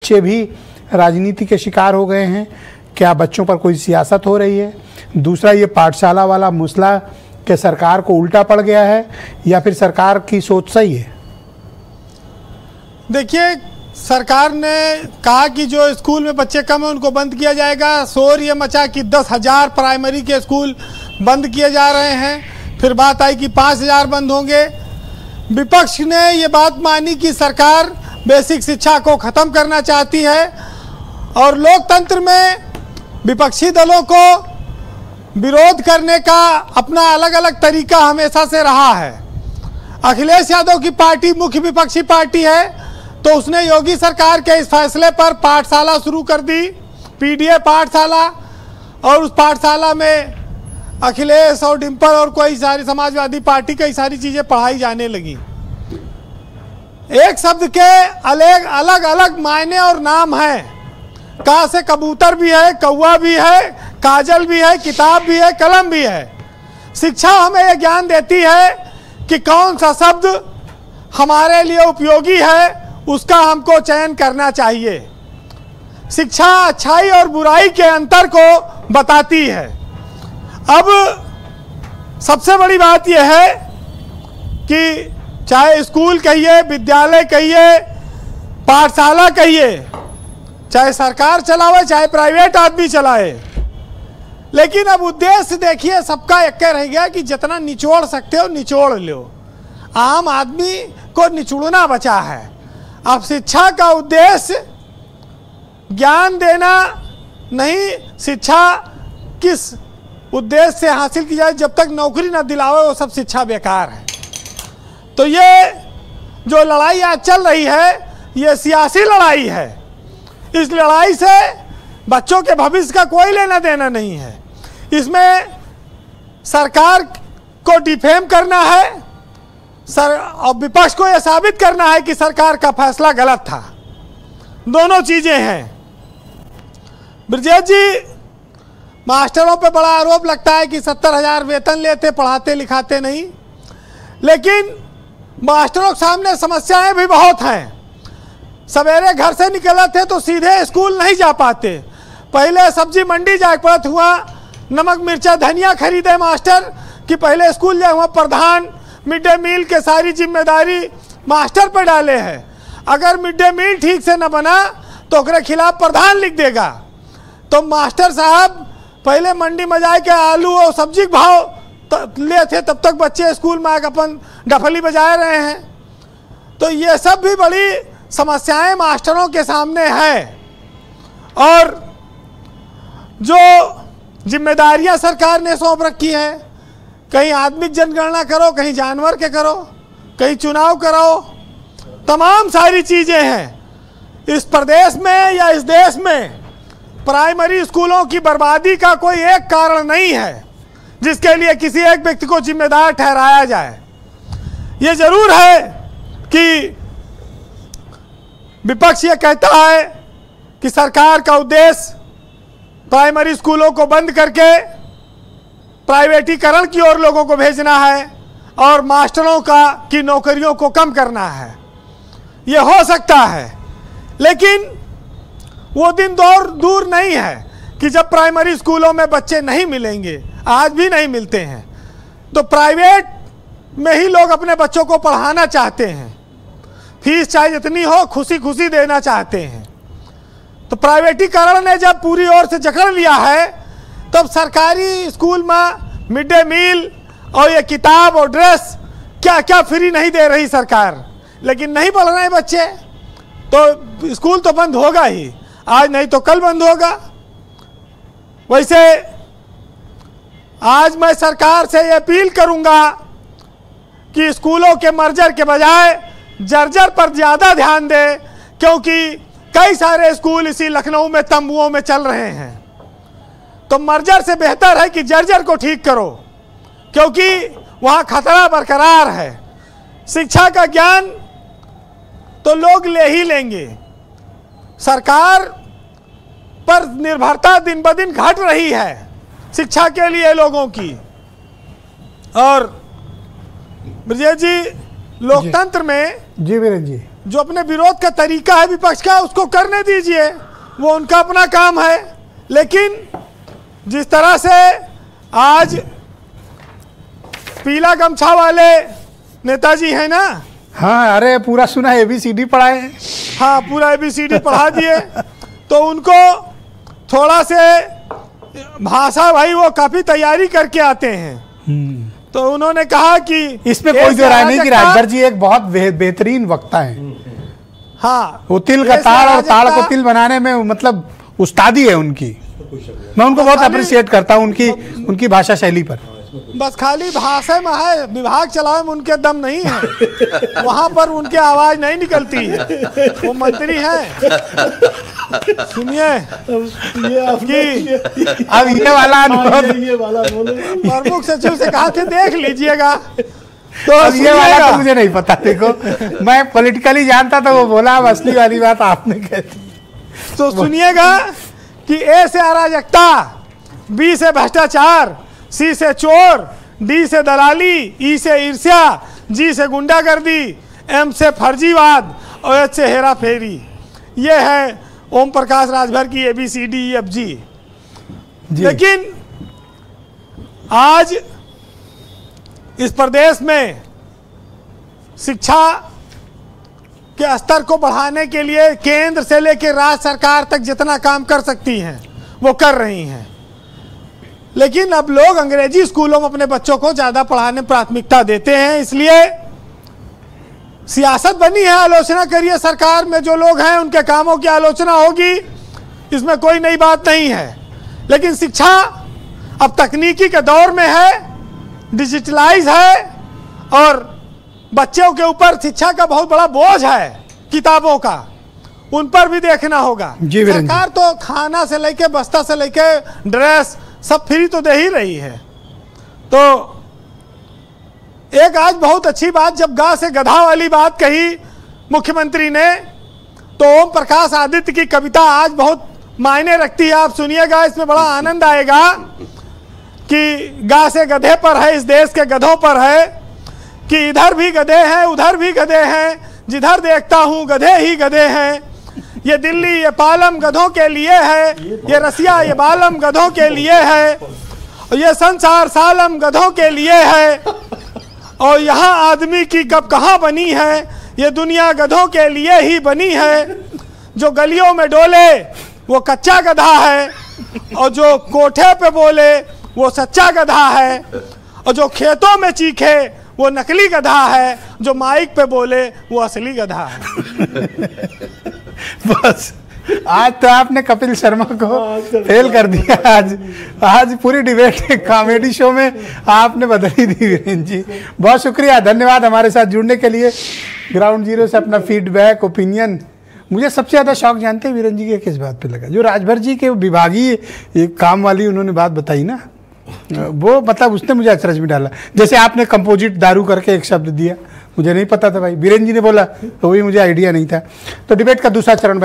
बच्चे भी राजनीति के शिकार हो गए हैं? क्या बच्चों पर कोई सियासत हो रही है? दूसरा, ये पाठशाला वाला मसला के सरकार को उल्टा पड़ गया है या फिर सरकार की सोच सही है? देखिए, सरकार ने कहा कि जो स्कूल में बच्चे कम हैं उनको बंद किया जाएगा। शोर ये मचा कि 10,000 प्राइमरी के स्कूल बंद किए जा रहे हैं। फिर बात आई कि 5,000 बंद होंगे। विपक्ष ने ये बात मानी कि सरकार बेसिक शिक्षा को ख़त्म करना चाहती है और लोकतंत्र में विपक्षी दलों को विरोध करने का अपना अलग अलग तरीका हमेशा से रहा है। अखिलेश यादव की पार्टी मुख्य विपक्षी पार्टी है, तो उसने योगी सरकार के इस फैसले पर पाठशाला शुरू कर दी, पीडीए पाठशाला, और उस पाठशाला में अखिलेश और डिम्पल और कोई सारी समाजवादी पार्टी कई सारी चीज़ें पढ़ाई जाने लगी। एक शब्द के अलग अलग अलग मायने और नाम हैं। का से कबूतर भी है, कौवा भी है, काजल भी है, किताब भी है, कलम भी है। शिक्षा हमें यह ज्ञान देती है कि कौन सा शब्द हमारे लिए उपयोगी है, उसका हमको चयन करना चाहिए। शिक्षा अच्छाई और बुराई के अंतर को बताती है। अब सबसे बड़ी बात यह है कि चाहे स्कूल कहिए, विद्यालय कहिए, पाठशाला कहिए, चाहे सरकार चलावे चाहे प्राइवेट आदमी चलाए, लेकिन अब उद्देश्य देखिए सबका एक रह गया कि जितना निचोड़ सकते हो निचोड़ लो। आम आदमी को निचोड़ना बचा है। अब शिक्षा का उद्देश्य ज्ञान देना नहीं, शिक्षा किस उद्देश्य से हासिल की जाए, जब तक नौकरी न दिलावे वो सब शिक्षा बेकार है। तो ये जो लड़ाई आज चल रही है ये सियासी लड़ाई है। इस लड़ाई से बच्चों के भविष्य का कोई लेना देना नहीं है। इसमें सरकार को डिफेम करना है और विपक्ष को यह साबित करना है कि सरकार का फैसला गलत था। दोनों चीजें हैं। ब्रजेश जी, मास्टरों पे बड़ा आरोप लगता है कि 70,000 वेतन लेते, पढ़ाते लिखाते नहीं, लेकिन मास्टरों के सामने समस्याएं भी बहुत हैं। सवेरे घर से निकले थे तो सीधे स्कूल नहीं जा पाते, पहले सब्जी मंडी जाए पड़त हुआ, नमक मिर्चा धनिया खरीदे मास्टर कि पहले स्कूल जाए। हुआ प्रधान मिड डे मील के सारी जिम्मेदारी मास्टर पर डाले हैं। अगर मिड डे मील ठीक से न बना तो उसके खिलाफ प्रधान लिख देगा। तो मास्टर साहब पहले मंडी में जाए के आलू और सब्जी के भाव ले थे, तब तक बच्चे स्कूल में आकर अपन डफली बजा रहे हैं। तो ये सब भी बड़ी समस्याएं मास्टरों के सामने है। और जो जिम्मेदारियां सरकार ने सौंप रखी है, कहीं आदमी जनगणना करो, कहीं जानवर के करो, कहीं चुनाव करो, तमाम सारी चीज़ें हैं। इस प्रदेश में या इस देश में प्राइमरी स्कूलों की बर्बादी का कोई एक कारण नहीं है जिसके लिए किसी एक व्यक्ति को जिम्मेदार ठहराया जाए। ये जरूर है कि विपक्ष ये कहता है कि सरकार का उद्देश्य प्राइमरी स्कूलों को बंद करके प्राइवेटीकरण की ओर लोगों को भेजना है और मास्टरों की नौकरियों को कम करना है। ये हो सकता है, लेकिन वो दिन दूर नहीं है कि जब प्राइमरी स्कूलों में बच्चे नहीं मिलेंगे, आज भी नहीं मिलते हैं, तो प्राइवेट में ही लोग अपने बच्चों को पढ़ाना चाहते हैं। फीस चाहे जितनी हो खुशी खुशी देना चाहते हैं। तो प्राइवेटीकरण ने जब पूरी ओर से जकड़ लिया है, तब सरकारी स्कूल में मिड डे मील और ये किताब और ड्रेस क्या क्या फ्री नहीं दे रही सरकार, लेकिन नहीं पढ़ रहे बच्चे, तो स्कूल तो बंद होगा ही, आज नहीं तो कल बंद होगा। वैसे आज मैं सरकार से ये अपील करूंगा कि स्कूलों के मर्जर के बजाय जर्जर पर ज़्यादा ध्यान दे, क्योंकि कई सारे स्कूल इसी लखनऊ में तंबुओं में चल रहे हैं। तो मर्जर से बेहतर है कि जर्जर को ठीक करो, क्योंकि वहाँ खतरा बरकरार है। शिक्षा का ज्ञान तो लोग ले ही लेंगे, सरकार पर निर्भरता दिन ब दिन घट रही है शिक्षा के लिए लोगों की। और ब्रजेश जी, लोकतंत्र में जी वीरेंद्र जी जो अपने विरोध का तरीका है विपक्ष का, उसको करने दीजिए, वो उनका अपना काम है। लेकिन जिस तरह से आज पीला गमछा वाले नेताजी हैं ना, हाँ, अरे पूरा सुना, ABCD पढ़ाए। हाँ, पूरा ABCD पढ़ा दिए। तो उनको थोड़ा से भाषा, भाई वो काफी तैयारी करके आते हैं। तो उन्होंने कहा कि इसमें कोई जो राय नहीं कि राजभर जी एक बहुत बेहतरीन वक्ता है। हाँ, वो तिल का ताड़ और ताड़ को तिल बनाने में मतलब उस्तादी है उनकी। मैं उनको बहुत अप्रिशिएट करता हूँ उनकी भाषा शैली पर। बस खाली भाषा में है, विभाग चलावे में उनके दम नहीं है, वहां पर उनकी आवाज नहीं निकलती है। वो मंत्री हैं। सुनिए कि अब ये वाला अनुभव प्रमुख सचिव से कहा थे देख लीजिएगा। तो अब ये वाला तो मुझे नहीं पता। देखो, मैं पॉलिटिकली जानता था, वो बोला, अब असली वाली बात आपने कह दी। तो सुनिएगा कि ए से अराजकता, बी से भ्रष्टाचार, सी से चोर, डी से दलाली, ई से ईर्ष्या, जी से गुंडागर्दी, एम से फर्जीवाद और एच से हेरा फेरी। ये है ओम प्रकाश राजभर की ABCDEFG। लेकिन आज इस प्रदेश में शिक्षा के स्तर को बढ़ाने के लिए केंद्र से लेकर राज्य सरकार तक जितना काम कर सकती हैं वो कर रही हैं। लेकिन अब लोग अंग्रेजी स्कूलों में अपने बच्चों को ज़्यादा पढ़ाने प्राथमिकता देते हैं, इसलिए सियासत बनी है। आलोचना करिए, सरकार में जो लोग हैं उनके कामों की आलोचना होगी, इसमें कोई नई बात नहीं है। लेकिन शिक्षा अब तकनीकी के दौर में है, डिजिटलाइज है और बच्चों के ऊपर शिक्षा का बहुत बड़ा बोझ है, किताबों का, उन पर भी देखना होगा। सरकार तो खाना से लेके बस्ता से लेके ड्रेस सब फ्री तो दे ही रही है। तो एक आज बहुत अच्छी बात, जब गाय से गधा वाली बात कही मुख्यमंत्री ने, तो ओम प्रकाश आदित्य की कविता आज बहुत मायने रखती है। आप सुनिएगा, इसमें बड़ा आनंद आएगा कि गाय से गधे पर है, इस देश के गधों पर है कि इधर भी गधे हैं, उधर भी गधे हैं, जिधर देखता हूँ गधे ही गधे हैं। ये दिल्ली ये पालम गधों के लिए है, ये रसिया ये बालम गधों के लिए है, ये संसार सालम गधों के लिए है, और यहाँ आदमी की कब कहाँ बनी है, ये दुनिया गधों के लिए ही बनी है। जो गलियों में डोले वो कच्चा गधा है, और जो कोठे पे बोले वो सच्चा गधा है, और जो खेतों में चीखे वो नकली गधा है, जो माइक पे बोले वो असली गधा है। बस आज तो आपने कपिल शर्मा को फेल कर दिया। आज पूरी डिबेट एक कॉमेडी शो में आपने बदल ही दी। वीरेंद्र जी, बहुत शुक्रिया, धन्यवाद हमारे साथ जुड़ने के लिए। ग्राउंड जीरो से अपना फीडबैक, ओपिनियन। मुझे सबसे ज़्यादा शौक जानते हैं वीरेंद्र जी के किस बात पे लगा, जो राजभर जी के विभागीय एक काम वाली उन्होंने बात बताई ना, वो मतलब उसने मुझे अचरज में डाला। जैसे आपने कंपोजिट दारू करके एक शब्द दिया, मुझे नहीं पता था भाई, वीरेंद्र जी ने बोला तो वही मुझे आइडिया नहीं था। तो डिबेट का दूसरा चरण